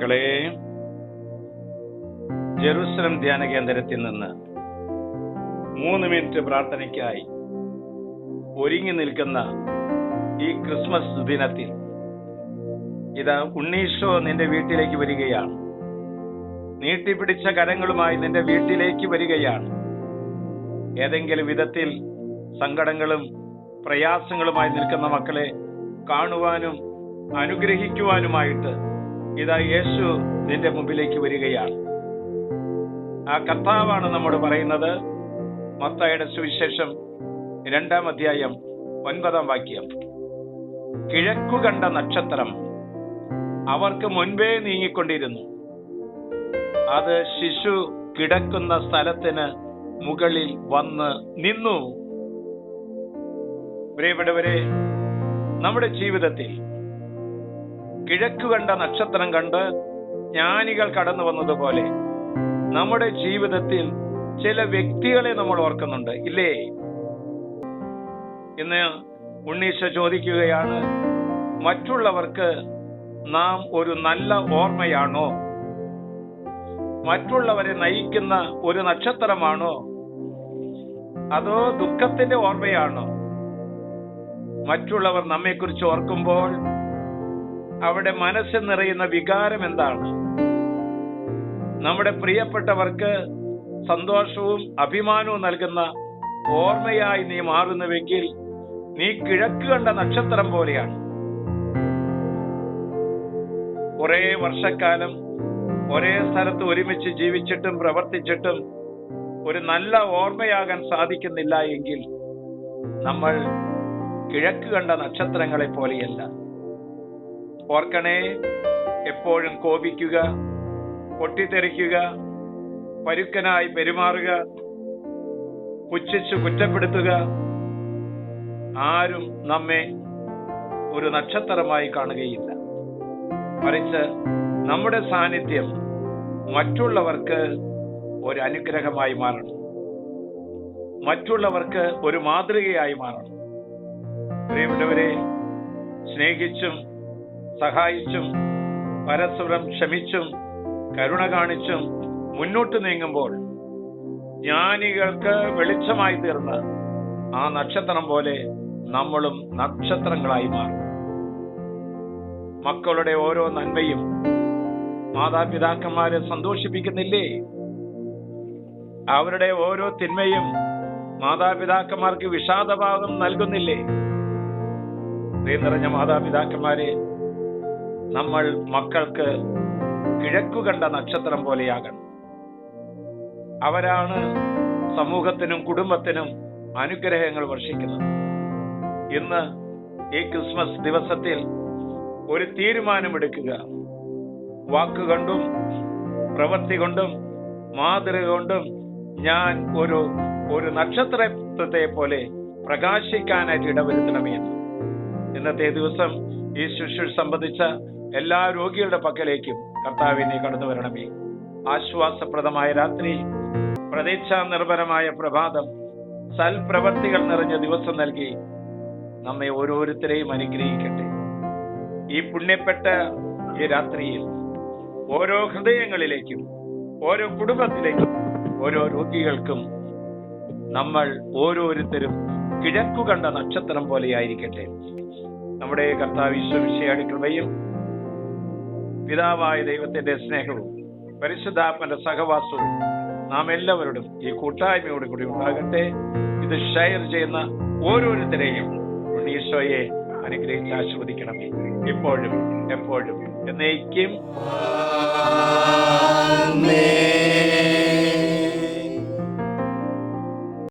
മക്കളെ, ജെറുസലം ധ്യാന കേന്ദ്രത്തിൽ നിന്ന് 3 മിനിറ്റ് പ്രാർത്ഥനയ്ക്കായി ഒരുങ്ങി നിൽക്കുന്ന ഈ ക്രിസ്മസ് ദിനത്തിൽ ഇതാ ഉണ്ണീശോ നിന്റെ വീട്ടിലേക്ക് വരികയാണ്. നീട്ടിപ്പിടിച്ച കരങ്ങളുമായി നിന്റെ വീട്ടിലേക്ക് വരികയാണ്. ഏതെങ്കിലും വിധത്തിൽ സങ്കടങ്ങളും പ്രയാസങ്ങളുമായി നിൽക്കുന്ന മക്കളെ കാണുവാനും അനുഗ്രഹിക്കുവാനുമായിട്ട് ഇതാ യേശു നിന്റെ മുമ്പിലേക്ക് വരികയാണ്. ആ കർത്താവാണ് നമ്മോട് പറയുന്നത്. മത്തായിയുടെ സുവിശേഷം 2-ാം അധ്യായം 9-ാം വാക്യം. കിഴക്കു കണ്ട നക്ഷത്രം അവർക്ക് മുൻപേ നീങ്ങിക്കൊണ്ടിരുന്നു. അത് ശിശു കിടക്കുന്ന സ്ഥലത്തിന് മുകളിൽ വന്ന് നിന്നു. പ്രിയപ്പെട്ടവരെ, നമ്മുടെ ജീവിതത്തിൽ കിഴക്കു കണ്ട നക്ഷത്രം കണ്ട് ജ്ഞാനികൾ കടന്നു വന്നതുപോലെ നമ്മുടെ ജീവിതത്തിൽ ചില വ്യക്തികളെ നമ്മൾ ഓർക്കുന്നുണ്ട്, ഇല്ലേ? ഇന്ന് ഉണ്ണീശോ ചോദിക്കുകയാണ്, മറ്റുള്ളവർക്ക് നാം ഒരു നല്ല ഓർമ്മയാണോ? മറ്റുള്ളവരെ നയിക്കുന്ന ഒരു നക്ഷത്രമാണോ? അതോ ദുഃഖത്തിന്റെ ഓർമ്മയാണോ? മറ്റുള്ളവർ നമ്മെക്കുറിച്ച് ഓർക്കുമ്പോൾ അവിടെ മനസ്സിൽ നിറയുന്ന വികാരം എന്താണ്? നമ്മുടെ പ്രിയപ്പെട്ടവർക്ക് സന്തോഷവും അഭിമാനവും നൽകുന്ന ഓർമ്മയായി നീ മാറുന്നുവെങ്കിൽ നീ കിഴക്ക് കണ്ട നക്ഷത്രം പോലെയാണ്. കുറെ വർഷക്കാലം ഒരേ സ്ഥലത്ത് ഒരുമിച്ച് ജീവിച്ചിട്ടും പ്രവർത്തിച്ചിട്ടും ഒരു നല്ല ഓർമ്മയാകാൻ സാധിക്കുന്നില്ല എങ്കിൽ നമ്മൾ കിഴക്ക് കണ്ട നക്ഷത്രങ്ങളെ പോലെയല്ല. ഓർക്കണേ, എപ്പോഴും കോപിക്കുക, പൊട്ടിത്തെറിക്കുക, പരുക്കനായി പെരുമാറുക, പുച്ഛിച്ചു കുറ്റപ്പെടുത്തുക, ആരും നമ്മെ ഒരു നക്ഷത്രമായി കാണുകയില്ല. മറിച്ച് നമ്മുടെ സാന്നിധ്യം മറ്റുള്ളവർക്ക് ഒരു അനുഗ്രഹമായി മാറണം, മറ്റുള്ളവർക്ക് ഒരു മാതൃകയായി മാറണം. പ്രിയപ്പെട്ടവരെ, സ്നേഹിച്ചും സഹായിച്ചും പരസ്പരം ക്ഷമിച്ചും കരുണ കാണിച്ചും മുന്നോട്ട് നീങ്ങുമ്പോൾ ജ്ഞാനികൾക്ക് വെളിച്ചമായി തീർന്ന ആ നക്ഷത്രം പോലെ നമ്മളും നക്ഷത്രങ്ങളായി മാറും. മക്കളുടെ ഓരോ നന്മയും മാതാപിതാക്കന്മാരെ സന്തോഷിപ്പിക്കുന്നില്ലേ? അവരുടെ ഓരോ തിന്മയും മാതാപിതാക്കന്മാർക്ക് വിഷാദഭാവം നൽകുന്നില്ലേ? പ്രിയം നിറഞ്ഞ മാതാപിതാക്കന്മാരെ, നമ്മൾ മക്കൾക്ക് കിഴക്കു കണ്ട നക്ഷത്രം പോലെയാകണം. അവരാണ് സമൂഹത്തിനും കുടുംബത്തിനും അനുഗ്രഹങ്ങൾ വർഷിക്കുന്നത്. ഇന്ന് ഈ ക്രിസ്മസ് ദിവസത്തിൽ ഒരു തീരുമാനമെടുക്കുക. വാക്കുകൊണ്ടും പ്രവൃത്തി കൊണ്ടും മാതൃക കൊണ്ടും ഞാൻ ഒരു നക്ഷത്രത്തെ പോലെ പ്രകാശിക്കാനായിട്ട് ഇടവരുത്തണമേ എന്ന്. ഇന്നത്തെ ദിവസം ഈ ശുശ്രൂഷ സംബന്ധിച്ച എല്ലാ രോഗികളുടെ പക്കലേക്കും കർത്താവിനെ കടന്നു വരണമേ. ആശ്വാസപ്രദമായ രാത്രി, പ്രതീക്ഷാ നിർഭരമായ പ്രഭാതം, സൽപ്രവർത്തികൾ നിറഞ്ഞ ദിവസം നൽകി നമ്മെ ഓരോരുത്തരെയും അനുഗ്രഹിക്കട്ടെ. ഈ പുണ്യപ്പെട്ട ഈ രാത്രിയിൽ ഓരോ ഹൃദയങ്ങളിലേക്കും ഓരോ കുടുംബത്തിലേക്കും ഓരോ രോഗികൾക്കും നമ്മൾ ഓരോരുത്തരും കിഴക്കു കണ്ട നക്ഷത്രം പോലെയായിരിക്കട്ടെ. നമ്മുടെ കർത്താവ് ഈശോ മിശിഹായുടെ കൃപയും പിതാവായ ദൈവത്തിന്റെ സ്നേഹവും പരിശുദ്ധാത്മന്റെ സഹവാസവും നാം എല്ലാവരോടും ഈ കൂട്ടായ്മയോട് കൂടി ഉണ്ടാകട്ടെ. ഇത് ഷെയർ ചെയ്യുന്ന ഓരോരുത്തരെയും ഈശോയെ അനുഗ്രഹിച്ച് ആശീർവദിക്കണമേ, ഇപ്പോഴും എപ്പോഴും എന്നേക്കും.